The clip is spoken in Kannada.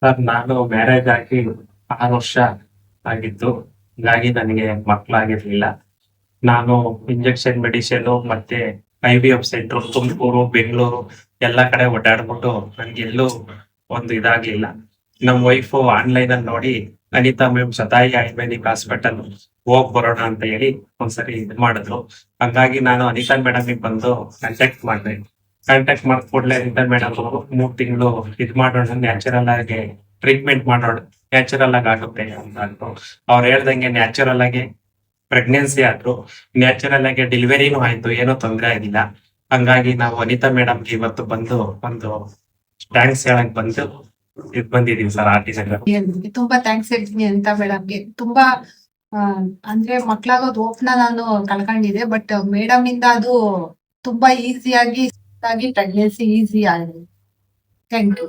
ಸರ್ ನಾನು ಮ್ಯಾರೇಜ್ ಆಗಿ 6 ವರ್ಷ ಆಗಿತ್ತು. ಹೀಗಾಗಿ ನನಗೆ ಮಕ್ಕಳಾಗಿರ್ಲಿಲ್ಲ. ನಾನು ಇಂಜೆಕ್ಷನ್ ಮೆಡಿಸಿನ್ ಮತ್ತೆ IVF ಸೆಂಟರ್ ತುಮಕೂರು, ಬೆಂಗಳೂರು ಎಲ್ಲಾ ಕಡೆ ಓಡಾಡ್ಬಿಟ್ಟು ನನ್ಗೆಲ್ಲೂ ಒಂದು ಇದಾಗ್ಲಿಲ್ಲ. ನಮ್ ವೈಫು ಆನ್ಲೈನ್ ಅಲ್ಲಿ ನೋಡಿ ಅನಿತಾ ಮ್ಯಾಮ್ ಶತಾಯಿ ಆಯುರ್ವೇದಿಕ್ ಹಾಸ್ಪಿಟಲ್ ಹೋಗ್ ಬರೋಣ ಅಂತ ಹೇಳಿ ಒಂದ್ಸರಿ ಇದ್ ಮಾಡಿದ್ರು. ಹಂಗಾಗಿ ನಾನು ಅನಿತಾ ಮೇಡಮ್ ಬಂದು ಕಾಂಟ್ಯಾಕ್ಟ್ ಮಾಡಿದೆ. ಕಾಂಟ್ಯಾಕ್ಟ್ ಮಾಡಿದ ಕೂಡಲೇ ಅನಿತಾ ಮೇಡಮ್ 3 ತಿಂಗಳು ಇದ್ ಮಾಡೋಣ, ನ್ಯಾಚುರಲ್ ಆಗಿ ಟ್ರೀಟ್ಮೆಂಟ್ ಮಾಡೋಣ, ನ್ಯಾಚುರಲ್ ಆಗಿ ಆಗುತ್ತೆ ಅಂತ ಅಂದ್ರು. ಅವ್ರು ಹೇಳ್ದಂಗೆ ನ್ಯಾಚುರಲ್ ಆಗಿ ಪ್ರೆಗ್ನೆನ್ಸಿ ಆದ್ರು, ನ್ಯಾಚುರಲ್ ಆಗಿ ಡೆಲಿವರಿನೂ ಆಯ್ತು, ಏನೂ ತೊಂದರೆ ಆಗಿಲ್ಲ. ಹಂಗಾಗಿ ನಾವು ಅನಿತಾ ಮೇಡಮ್ಗೆ ಇವತ್ತು ಬಂದು ಒಂದು ಥ್ಯಾಂಕ್ಸ್ ಹೇಳಕ್ ಬಂದಿದೀವಿ ಸರ್ ಆರ್ಟಿಸ್ಟ್. ಹೇಳ್ತೀನಿ. ತುಂಬಾ ಥ್ಯಾಂಕ್ಸ್ ಹೇಳ್ತೀನಿ ಅಂತ ಮೇಡಮ್ಗೆ. ತುಂಬಾ ಅಂದ್ರೆ ಮಕ್ಳಾಗೋದ್ ಹೋಪ್ನ ನಾನು ಕಳ್ಕೊಂಡಿದ್ದೆ. ಬಟ್ ಮೇಡಮ್ ಇಂದ ಅದು ತುಂಬಾ ಈಸಿಯಾಗಿ ಪ್ರೆಗ್ನೆನ್ಸಿ ಈಸಿ ಆಗಿದೆ. Thank you.